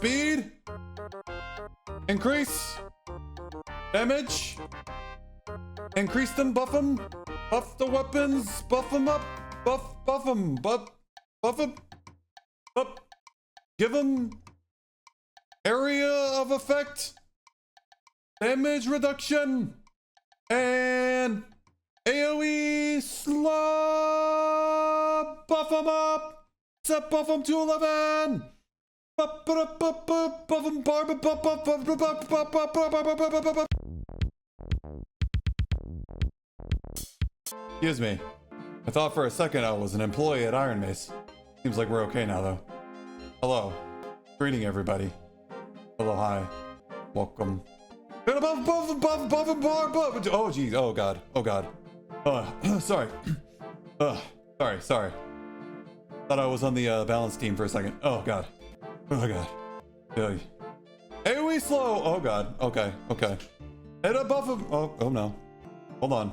speed. Increase. Damage. Increase them, buff them. Buff the weapons. Buff them up. Buff them. Buff them. Up. Give them area of effect. Damage reduction. And AoE slow. Buff them up. Set buff them to 11. Buff them. Excuse me. I thought for a second I was an employee at Iron Mace. Seems like we're okay now though. Hello. Greeting everybody. Hello, hi. Welcome. Oh geez. Oh god. Oh god. Sorry. Sorry. Thought I was on the balance team for a second. Oh god. Oh god. AoE slow. Oh god. Okay. Hit a buff him. Oh no. Hold on.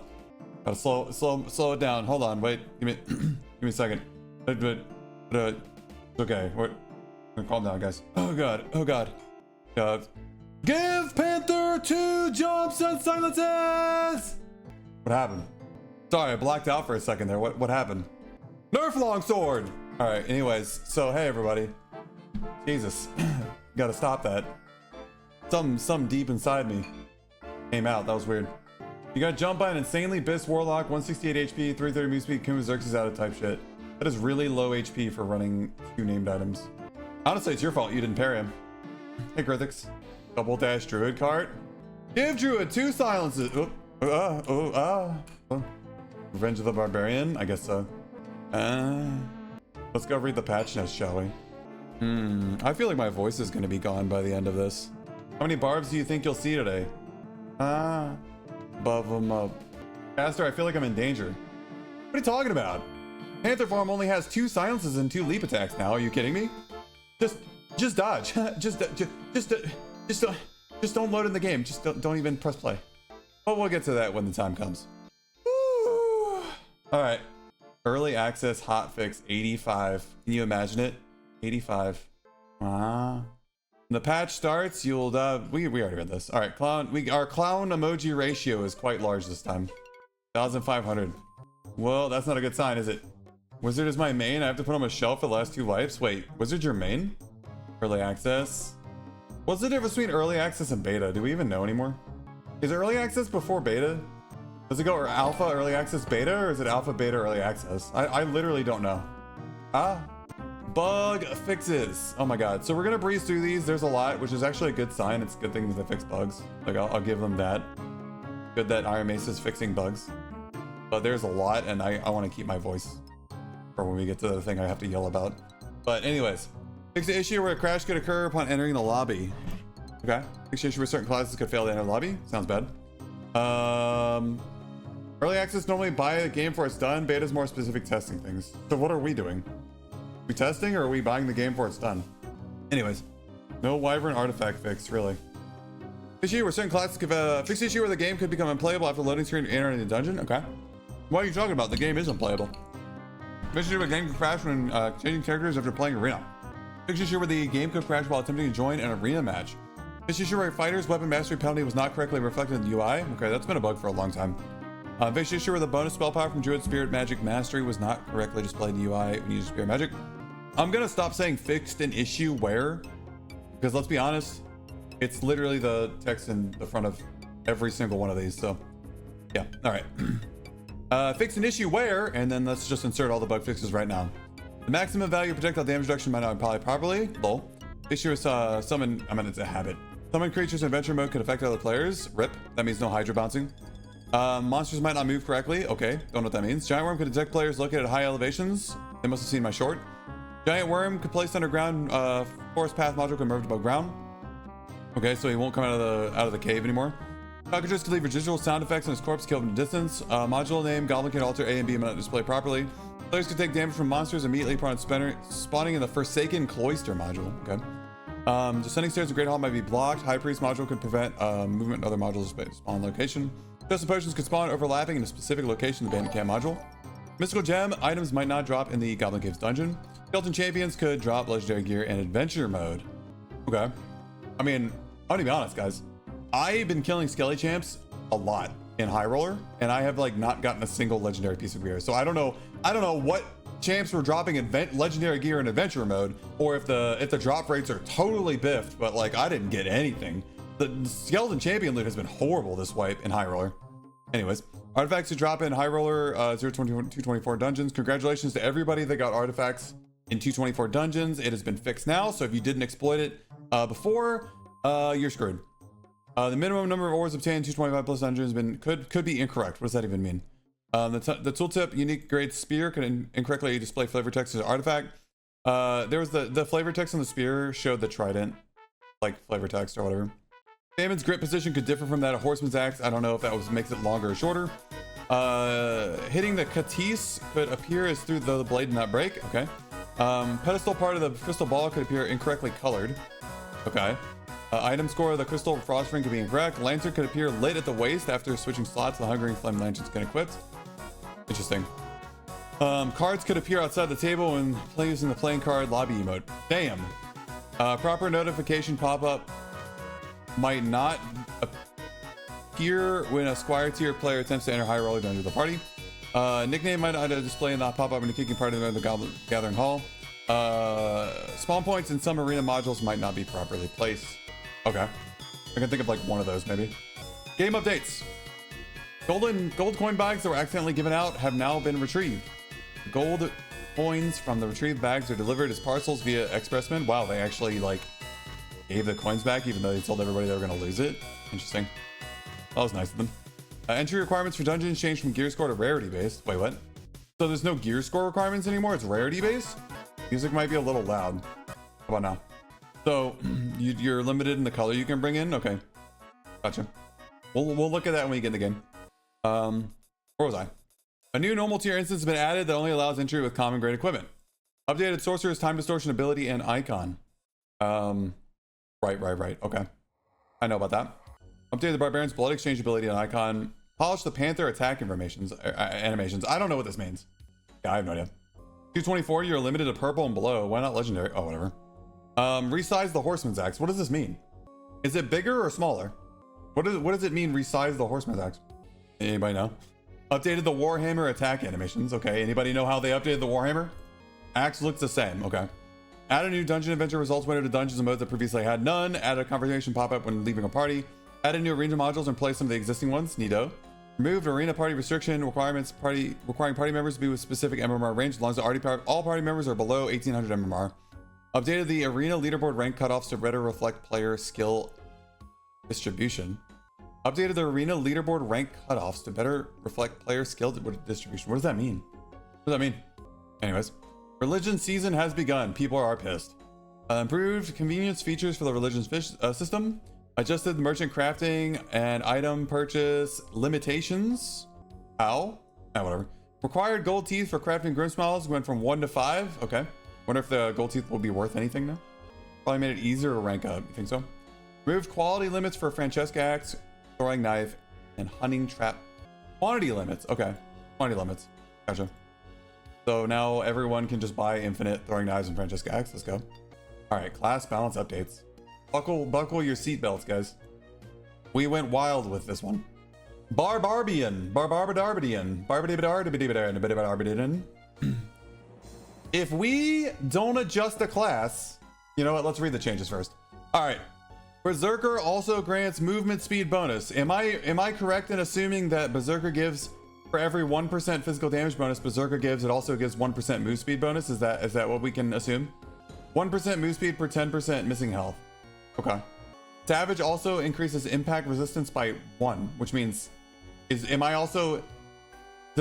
Gotta slow it down. Hold on. Wait. Give me a second. It's okay. We're gonna calm down, guys. Oh god. Give Panther 2 jumps and silences. What happened? Sorry, I blacked out for a second there. What happened? Nerf longsword. All right. Anyways, so hey everybody. Jesus, gotta stop that. Something deep inside me came out. That was weird. You got jumped by an insanely Biss Warlock, 168 HP, 330 move speed, Kuma Xerxes out of type shit. That is really low HP for running 2 named items. Honestly, it's your fault you didn't pair him. Hey, Grithix. Double dash Druid cart. Give Druid 2 silences. Revenge of the Barbarian? I guess so. Let's go read the patch notes, shall we? I feel like my voice is going to be gone by the end of this. How many barbs do you think you'll see today? Buff them up. Caster, I feel like I'm in danger. What are you talking about? Panther form only has 2 silences and 2 leap attacks now. Are you kidding me? Just dodge. just don't load in the game. Just don't even press play. But we'll get to that when the time comes. Woo. All right. Early access hotfix 85. Can you imagine it? 85. When the patch starts, you'll we already read this. All right, our clown emoji ratio is quite large this time. 1,500. Well, that's not a good sign, is it? Wizard is my main. I have to put on a shelf for the last 2 wipes. Wait, Wizard's your main? Early access. What's the difference between early access and beta? Do we even know anymore? Is early access before beta? Does it go alpha, early access, beta, or is it alpha, beta, early access? I literally don't know. Bug fixes. Oh my god. So we're gonna breeze through these. There's a lot, which is actually a good sign. It's a good thing that they fix bugs. Like I'll give them that. Good that Iron Mace is fixing bugs. But there's a lot, and I want to keep my voice for when we get to the thing I have to yell about. But anyways, fix the issue where a crash could occur upon entering the lobby. Okay. Fix the issue where certain classes could fail to enter the lobby. Sounds bad. Early access normally buy a game before it's done. Beta is more specific testing things. So what are we doing? Are we testing or are we buying the game before it's done? Anyways, no Wyvern artifact fix, really. Fix the issue where certain classes could fix the issue where the game could become unplayable after loading screen and entering the dungeon. Okay. What are you talking about? The game is unplayable. Fix the issue where the game could crash when changing characters after playing arena. Fix the issue where the game could crash while attempting to join an arena match. Fix the issue where a fighter's weapon mastery penalty was not correctly reflected in the UI. Okay, that's been a bug for a long time. Fix the issue where the bonus spell power from Druid Spirit Magic Mastery was not correctly displayed in the UI when you use Spirit Magic. I'm gonna stop saying fixed an issue where, because let's be honest, it's literally the text in the front of every single one of these. So yeah, all right. Fix an issue where, and then let's just insert all the bug fixes right now. The maximum value projectile damage reduction might not apply properly. Lol. Issue is summon. I mean, it's a habit. Summon creatures in adventure mode could affect other players. RIP. That means no Hydra bouncing. Monsters might not move correctly. Okay, don't know what that means. Giant worm could detect players located at high elevations. They must have seen my short. Giant worm could place underground. Forest path module can move above ground. Okay, so he won't come out of the cave anymore. Cockatrice could leave residual sound effects on his corpse killed from a distance. Module name Goblin can alter A and B and not display properly. Players could take damage from monsters immediately upon spawning in the Forsaken Cloister module. Okay. Descending stairs in Great Hall might be blocked. High Priest module could prevent movement in other modules spawn location. Custom potions could spawn overlapping in a specific location in the Bandit Camp module. Mystical gem items might not drop in the Goblin Caves dungeon. Skeleton champions could drop legendary gear in adventure mode. Okay. I mean, I'm gonna be honest, guys. I've been killing Skelly champs a lot in High Roller, and I have like not gotten a single legendary piece of gear. So I don't know what champs were dropping legendary gear in adventure mode, or if the drop rates are totally biffed, but like I didn't get anything. The skeleton champion loot has been horrible this wipe in High Roller. Anyways, artifacts to drop in High Roller 224 dungeons. Congratulations to everybody that got artifacts in 224 dungeons. It has been fixed now, so if you didn't exploit it before, you're screwed. The minimum number of ores obtained in 225 plus dungeons could be incorrect. What does that even mean? The tooltip unique grade spear could incorrectly display flavor text as an artifact. There was the flavor text on the spear showed the trident, like flavor text or whatever. Damon's grip position could differ from that of Horseman's Axe. I don't know if that makes it longer or shorter. Hitting the Katis could appear as through the blade did not break. Okay. Pedestal part of the crystal ball could appear incorrectly colored. Okay. Item score of the crystal frost ring could be incorrect. Lantern could appear lit at the waist after switching slots. The hungering flame lantern's been equipped. Interesting. Cards could appear outside the table when using the playing card lobby emote. Damn. Proper notification pop-up might not appear when a Squire tier player attempts to enter High Roller dungeon of the party. Nickname might not display and not pop up in the kicking part of the gathering hall. Spawn points in some arena modules might not be properly placed. Okay. I can think of like one of those maybe. Game updates. Gold coin bags that were accidentally given out have now been retrieved. Gold coins from the retrieved bags are delivered as parcels via expressman. Wow, they actually like gave the coins back even though they told everybody they were going to lose it. Interesting. That was nice of them. Entry requirements for dungeons changed from gear score to rarity based. Wait, what? So there's no gear score requirements anymore? It's rarity based? Music might be a little loud. How about now? So you're limited in the color you can bring in? Okay. Gotcha. We'll look at that when we get in the game. Where was I? A new normal tier instance has been added that only allows entry with common grade equipment. Updated sorcerer's time distortion ability and icon. Right. Okay. I know about that. Updated the barbarian's blood exchange ability and icon. Polish the panther attack animations. I don't know what this means. Yeah, I have no idea. 224, you're limited to purple and below. Why not legendary? Oh, whatever. Resize the horseman's axe. What does this mean? Is it bigger or smaller? What does it mean, resize the horseman's axe? Anybody know? Updated the warhammer attack animations. Okay, anybody know how they updated the warhammer? Axe looks the same. Okay. Add a new dungeon adventure results window to dungeons and modes that previously had none. Add a conversation pop-up when leaving a party. Added new arena modules and replaced some of the existing ones. Neato. Removed arena party restriction requirements requiring party members to be with specific MMR range as long as all party members are below 1800 MMR. Updated the arena leaderboard rank cutoffs to better reflect player skill distribution. Updated the arena leaderboard rank cutoffs to better reflect player skill distribution. What does that mean? What does that mean? Anyways, religion season has begun. People are pissed. Improved convenience features for the religion system. Adjusted merchant crafting and item purchase limitations. How? Whatever. Required gold teeth for crafting grim smiles went from 1 to 5. Okay. Wonder if the gold teeth will be worth anything now. Probably made it easier to rank up. You think so? Removed quality limits for Francesca axe, throwing knife, and hunting trap. Quantity limits. Okay. Quantity limits. Gotcha. So now everyone can just buy infinite throwing knives and Francesca axe. Let's go. All right. Class balance updates. Buckle your seatbelts, guys. We went wild with this one. Barbarbian. If we don't adjust the class, you know what? Let's read the changes first. All right. Berserker also grants movement speed bonus. Am I correct in assuming that Berserker gives for every 1% physical damage bonus Berserker gives, it also gives 1% move speed bonus? Is that what we can assume? 1% move speed per 10% missing health. Okay. Savage also increases impact resistance by 1, which means does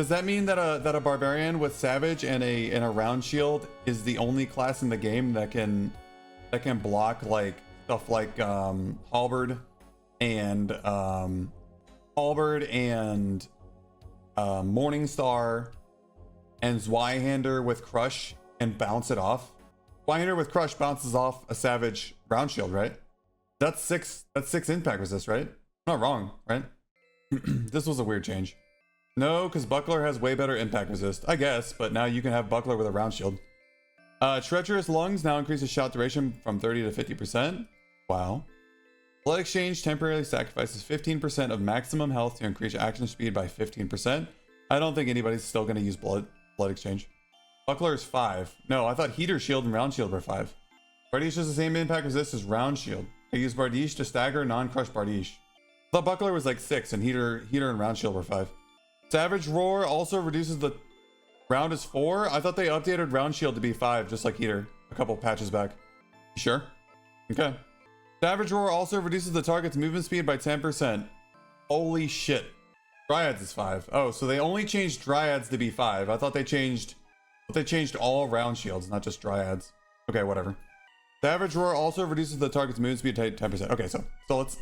that mean that a barbarian with Savage and a round shield is the only class in the game that can block like stuff like halberd and Morningstar and Zweihander with crush and bounce it off? Zweihander with crush bounces off a Savage round shield, right? That's 6 impact resist, right? I'm not wrong, right? This was a weird change. No, because Buckler has way better impact resist, I guess, but now you can have Buckler with a round shield. Treacherous Lungs now increases shot duration from 30 to 50%. Wow. Blood exchange temporarily sacrifices 15% of maximum health to increase action speed by 15%. I don't think anybody's still going to use blood exchange. Buckler is 5. No, I thought heater shield and round shield were 5. Bardiche has the same impact resist as round shield. I use Bardiche to stagger non-crush Bardiche. I thought Buckler was like 6 and heater and round shield were 5. Savage Roar also reduces the round is 4. I thought they updated round shield to be 5, just like heater a couple patches back. You sure? Okay. Savage Roar also reduces the target's movement speed by 10%. Holy shit. Dryads is 5. Oh, so they only changed Dryads to be 5. I thought they changed all round shields, not just Dryads. Okay, whatever. Savage Roar also reduces the target's movement speed to 10%. Okay, so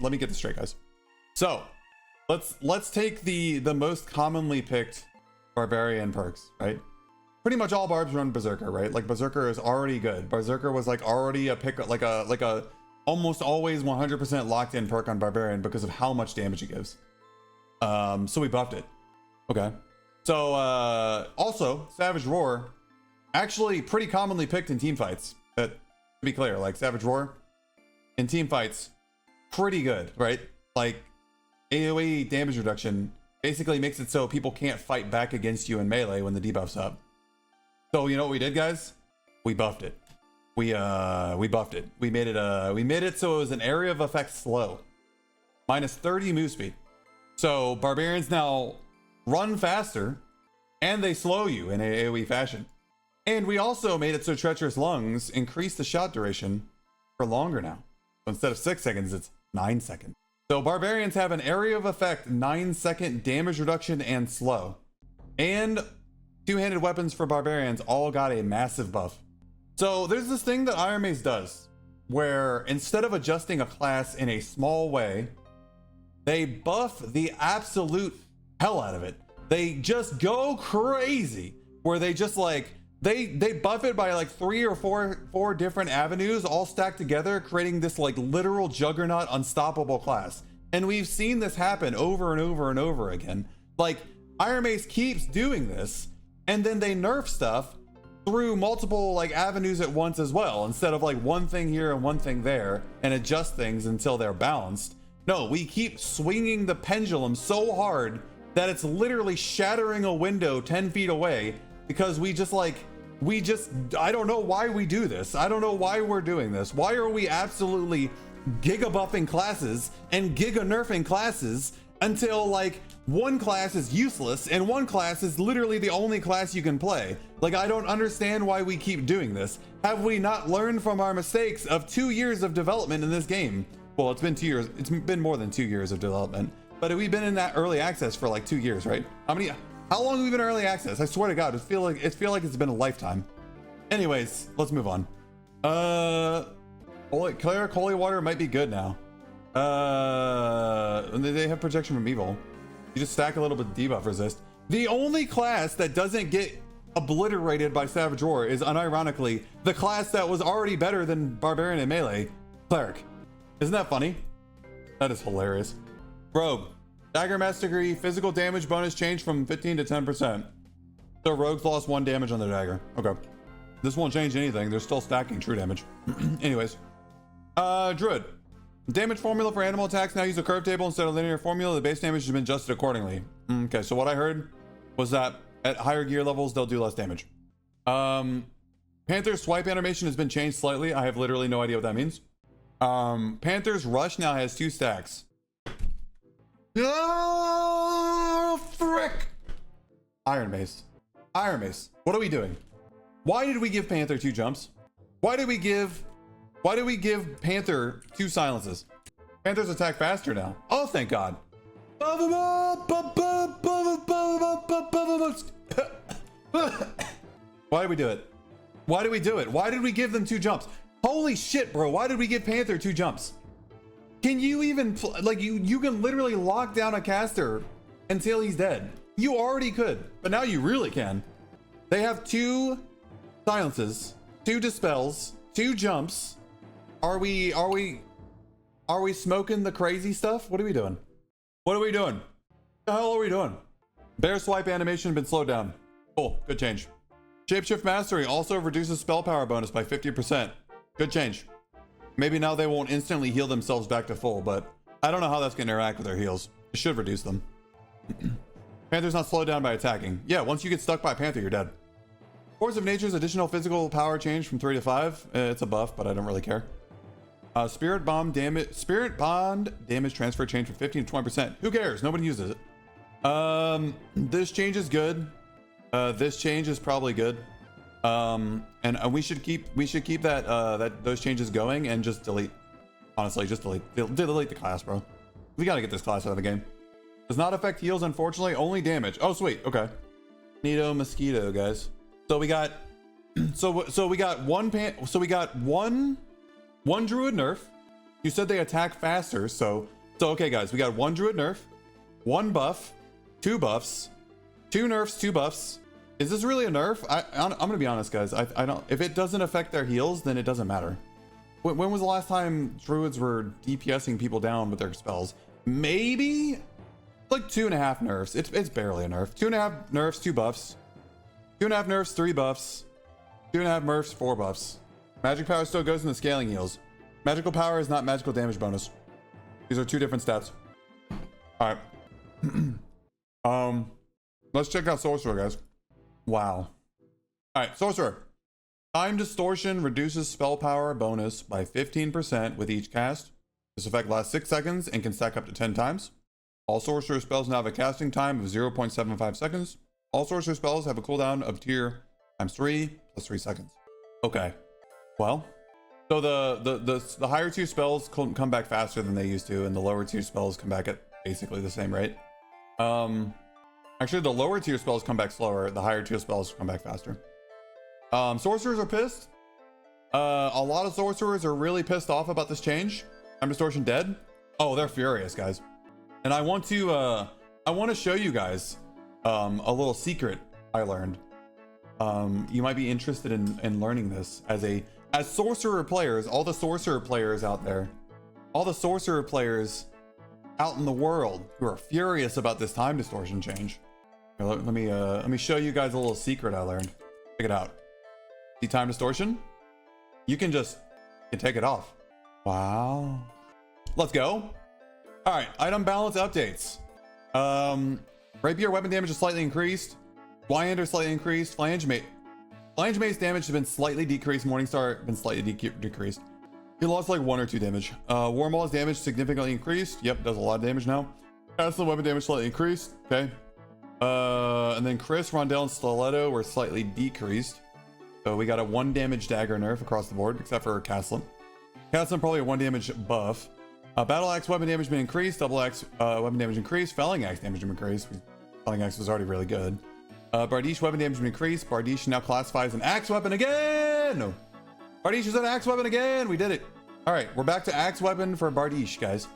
let me get this straight, guys. So let's take the most commonly picked barbarian perks, right? Pretty much all barbs run Berserker, right? Like Berserker is already good. Berserker was like already a pick, like a almost always 100% locked in perk on barbarian because of how much damage it gives. So we buffed it. Okay. So also Savage Roar, actually pretty commonly picked in team fights. To be clear, like Savage Roar in team fights, pretty good, right? Like AoE damage reduction basically makes it so people can't fight back against you in melee when the debuff's up. So you know what we did, guys? We buffed it. We buffed it. We made it so it was an area of effect slow. Minus 30 move speed. So barbarians now run faster and they slow you in AoE fashion. And we also made it so Treacherous Lungs increase the shot duration for longer now. So instead of 6 seconds, it's 9 seconds. So barbarians have an area of effect 9-second damage reduction and slow. And two-handed weapons for barbarians all got a massive buff. So there's this thing that Iron Mace does where instead of adjusting a class in a small way, they buff the absolute hell out of it. They just go crazy where they just like, they buff it by like 3 or 4 different avenues all stacked together, creating this like literal juggernaut unstoppable class. And we've seen this happen over and over and over again. Like Iron Mace keeps doing this and then they nerf stuff through multiple like avenues at once as well, instead of like one thing here and one thing there and adjust things until they're balanced. No, we keep swinging the pendulum so hard that it's literally shattering a window 10 feet away because I don't know why we do this. I don't know why we're doing this. Why are we absolutely giga buffing classes and giga nerfing classes until like one class is useless and one class is literally the only class you can play? Like, I don't understand why we keep doing this. Have we not learned from our mistakes of 2 years of development in this game? Well, it's been 2 years. It's been more than 2 years of development, but we've been in that early access for like 2 years, right? How long have we been in early access? I swear to God, it feel like it's been a lifetime. Anyways, let's move on. Cleric Holy Water might be good now. They have protection from evil. You just stack a little bit of debuff resist. The only class that doesn't get obliterated by Savage Roar is unironically the class that was already better than Barbarian and Melee, Cleric. Isn't that funny? That is hilarious. Rogue. Dagger Mastery physical damage bonus changed from 15 to 10%. So rogues lost 1 damage on their dagger. Okay. This won't change anything. They're still stacking true damage. Anyways. Druid. Damage formula for animal attacks now use a curve table instead of linear formula. The base damage has been adjusted accordingly. Okay, so what I heard was that at higher gear levels, they'll do less damage. Panther's swipe animation has been changed slightly. I have literally no idea what that means. Panther's rush now has 2 stacks. Oh, frick! Iron Mace. Iron Mace. What are we doing? Why did we give Panther 2 jumps? Why did we give Panther 2 silences? Panther's attack faster now. Oh, thank God. Why did we do it? Why did we do it? Why did we give them 2 jumps? Holy shit, bro. Why did we give Panther 2 jumps? Can you even, like, you can literally lock down a caster until he's dead. You already could, but now you really can. They have 2 silences, 2 dispels, 2 jumps. Are we smoking the crazy stuff? What are we doing? What are we doing? What the hell are we doing? Bear swipe animation been slowed down. Cool, good change. Shapeshift Mastery also reduces spell power bonus by 50%. Good change. Maybe now they won't instantly heal themselves back to full, but I don't know how that's going to interact with their heals. It should reduce them. Panther's not slowed down by attacking. Yeah, once you get stuck by a Panther, you're dead. Force of Nature's additional physical power change from 3 to 5. It's a buff, but I don't really care. Spirit Bond damage transfer change from 15 to 20%. Who cares? Nobody uses it. This change is good. This change is probably good. And we should keep that those changes going and just delete. Honestly, just delete the class, bro. We gotta get this class out of the game. Does not affect heals, unfortunately. Only damage. Oh, sweet. Okay. Neato mosquito, guys. So we got so we got one druid nerf. You said they attack faster, so okay, guys. We got one druid nerf, one buff, two buffs, two nerfs, two buffs. Is this really a nerf? I'm gonna be honest, guys. I don't. If it doesn't affect their heals, then it doesn't matter. When was the last time druids were DPSing people down with their spells? Maybe like 2.5 nerfs. It's barely a nerf. 2.5 nerfs, 2 buffs. 2.5 nerfs, 3 buffs. 2.5 nerfs, 4 buffs. Magic power still goes in the scaling heals. Magical power is not magical damage bonus. These are 2 different stats. All right. Let's check out Sorcerer, guys. Wow. All right, Sorcerer. Time distortion reduces spell power bonus by 15% with each cast. This effect lasts 6 seconds and can stack up to 10 times. All sorcerer spells now have a casting time of 0.75 seconds. All sorcerer spells have a cooldown of tier times 3 plus 3 seconds. Okay. Well, so the higher tier spells come back faster than they used to, and the lower tier spells come back at basically the same rate. Actually, the lower tier spells come back slower. The higher tier spells come back faster. Sorcerers are pissed. A lot of sorcerers are really pissed off about this change. Time distortion dead. Oh, they're furious, guys. And I want to show you guys a little secret I learned. You might be interested in learning this as sorcerer players. All the sorcerer players out there, all the sorcerer players out in the world who are furious about this time distortion change. Here, let me show you guys a little secret I learned. Check it out. See time distortion? You can take it off. Wow. Let's go. All right, item balance updates. Rapier weapon damage is slightly increased. Wyander slightly increased. Flange mace damage has been slightly decreased. Morningstar been slightly decreased. He lost like 1 or 2 damage. Warmall's damage significantly increased. Yep, does a lot of damage now. Castle weapon damage slightly increased. Okay. And then Chris, Rondell, and Stiletto were slightly decreased. So we got a 1 damage dagger nerf across the board, except for Castlin. Castlin probably a 1 damage buff. Battle axe weapon damage been increased. Double axe weapon damage increased. Felling axe damage been increased. Felling axe was already really good. Bardiche weapon damage been increased. Bardiche now classifies an axe weapon again. Bardiche is an axe weapon again. We did it. All right, we're back to axe weapon for Bardiche, guys.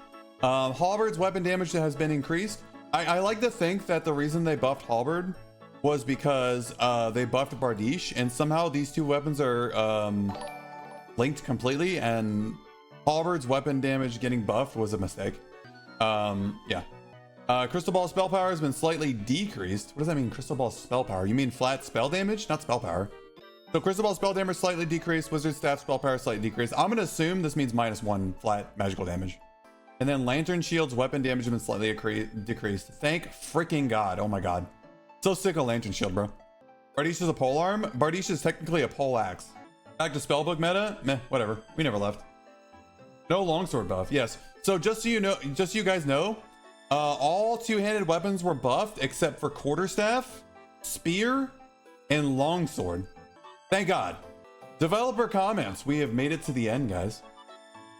Halberd's weapon damage has been increased. I like to think that the reason they buffed Halberd was because they buffed Bardiche, and somehow these 2 weapons are linked completely, and Halberd's weapon damage getting buffed was a mistake. Yeah. Crystal Ball spell power has been slightly decreased. What does that mean, Crystal Ball spell power? You mean flat spell damage, not spell power? So Crystal Ball spell damage slightly decreased. Wizard Staff spell power slightly decreased. I'm gonna assume this means -1 flat magical damage. And then Lantern Shield's weapon damage has been slightly decreased. Thank freaking God. Oh my God. So sick of Lantern Shield, bro. Bardiche is a pole arm. Bardiche is technically a pole axe. Back to spellbook meta. Meh, whatever. We never left. No longsword buff. Yes. So just so you guys know, all 2-handed weapons were buffed except for quarterstaff, spear, and longsword. Thank God. Developer comments. We have made it to the end, guys.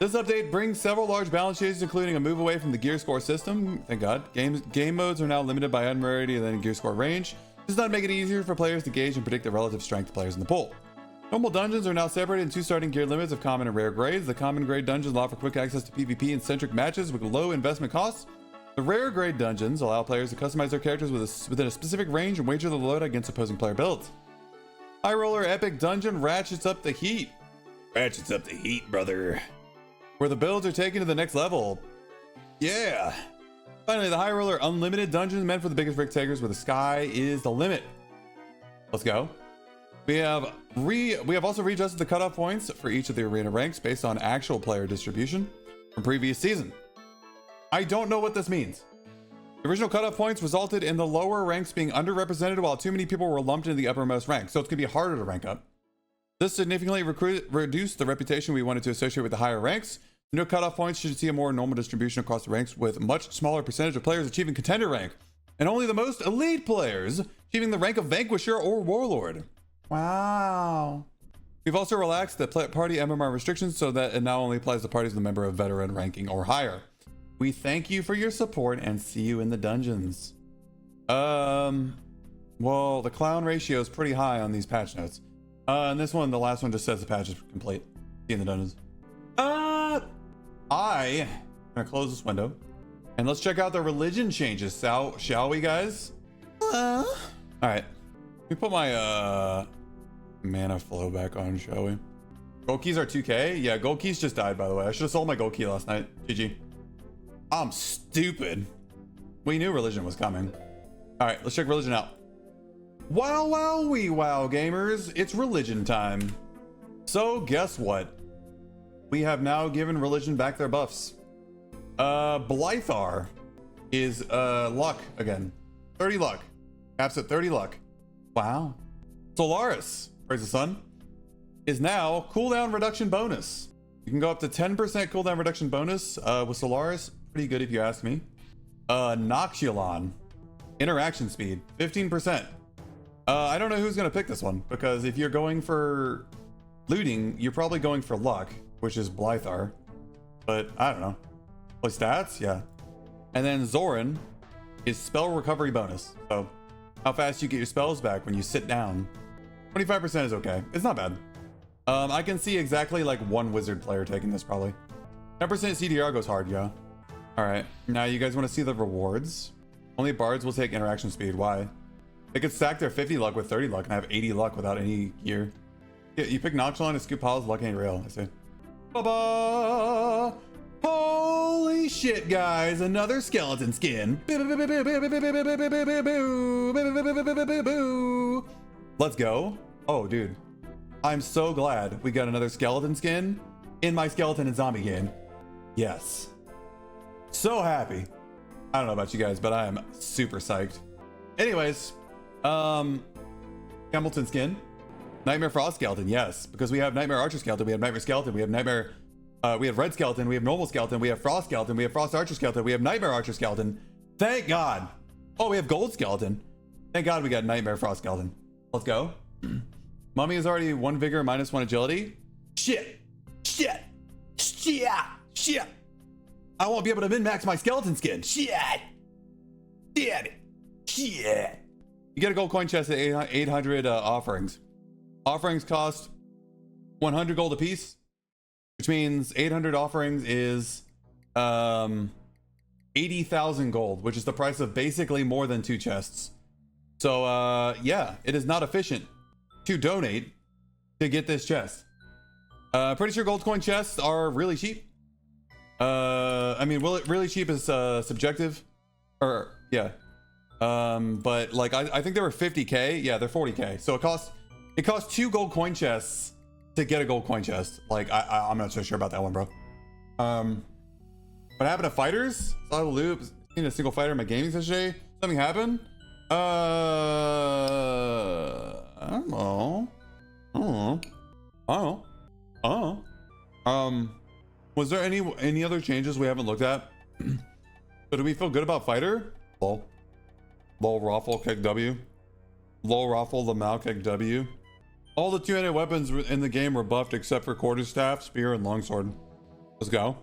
This update brings several large balance changes, including a move away from the gear score system. Thank God. Game modes are now limited by item rarity and then gear score range. This does not make it easier for players to gauge and predict the relative strength of players in the pool. Normal dungeons are now separated into 2 starting gear limits of common and rare grades. The common grade dungeons allow for quick access to PvP and centric matches with low investment costs. The rare grade dungeons allow players to customize their characters within a specific range and wager the load against opposing player builds. High Roller Epic Dungeon ratchets up the heat. Ratchets up the heat, brother. Where the builds are taken to the next level. Yeah. Finally, the High Roller Unlimited Dungeon meant for the biggest risk takers where the sky is the limit. Let's go. We have also readjusted the cutoff points for each of the arena ranks based on actual player distribution from previous season. I don't know what this means. The original cutoff points resulted in the lower ranks being underrepresented while too many people were lumped into the uppermost rank, so it's gonna be harder to rank up. This significantly reduced the reputation we wanted to associate with the higher ranks. New cutoff points should see a more normal distribution across the ranks, with much smaller percentage of players achieving contender rank, and only the most elite players achieving the rank of Vanquisher or Warlord. Wow. We've also relaxed the party MMR restrictions so that it now only applies to parties with a member of veteran ranking or higher. We thank you for your support and see you in the dungeons. Well, the clown ratio is pretty high on these patch notes. And this one, the last one just says the patch is complete. See you in the dungeons. I'm gonna close this window and let's check out the religion changes. Shall we, guys? All right. Let me put my mana flow back on, shall we? Gold keys are 2k. Yeah, gold keys just died, by the way. I should have sold my gold key last night. GG. I'm stupid. We knew religion was coming. All right, let's check religion out. Wow, wow, wee wow, gamers. It's religion time. So guess what? We have now given religion back their buffs. Blythar is luck again. 30 luck. Caps at 30 luck. Wow. Solaris, praise the sun, is now cooldown reduction bonus. You can go up to 10% cooldown reduction bonus with Solaris. Pretty good if you ask me. Noxulon, interaction speed, 15%. I don't know who's gonna pick this one, because if you're going for looting, you're probably going for luck, which is Blythar. But I don't know. Play stats, yeah. And then Zoran is spell recovery bonus. So how fast you get your spells back when you sit down. 25% is okay. It's not bad. I can see exactly like one wizard player taking this probably. 10% CDR goes hard, yeah. All right, now you guys want to see the rewards? Only bards will take interaction speed. Why? They could stack their 50 luck with 30 luck and have 80 luck without any gear. Yeah, you pick Noxulon and scoop piles, luck ain't real, I see. Ba-ba! Holy shit, guys, another skeleton skin. Let's go. Oh, dude. I'm so glad we got another skeleton skin in my skeleton and zombie game. Yes. So happy. I don't know about you guys, but I am super psyched. Anyways, Hamilton skin. Nightmare Frost skeleton, yes. Because we have Nightmare Archer skeleton, we have Nightmare skeleton, we have Nightmare... we have Red skeleton, we have Normal skeleton, we have Frost skeleton, we have Frost Archer skeleton, we have Nightmare Archer skeleton. Thank God. Oh, we have Gold skeleton. Thank God we got Nightmare Frost skeleton. Let's go. Mummy is already 1 vigor, -1 agility. Shit. Shit. Shit. Shit. I won't be able to min-max my skeleton skin. Shit. Damn it. Shit. You get a gold coin chest at 800 offerings. Offerings cost 100 gold apiece, which means 800 offerings is 80,000 gold, which is the price of basically more than 2 chests. So yeah, it is not efficient to donate to get this chest. Pretty sure gold coin chests are really cheap. I mean, really cheap is subjective, or yeah. But like I think they were 50k. Yeah, they're 40k. So it costs 2 gold coin chests to get a gold coin chest. Like I'm not so sure about that one, bro. What happened to fighters? Saw the loop. Seen a single fighter in my gaming session today. Something happened? I don't know. Was there any other changes we haven't looked at? So do we feel good about fighter? Lol. Lol Raffle kick W. Lol Raffle the Mal kick W. All the 2-handed weapons in the game were buffed except for quarterstaff, spear, and longsword. Let's go.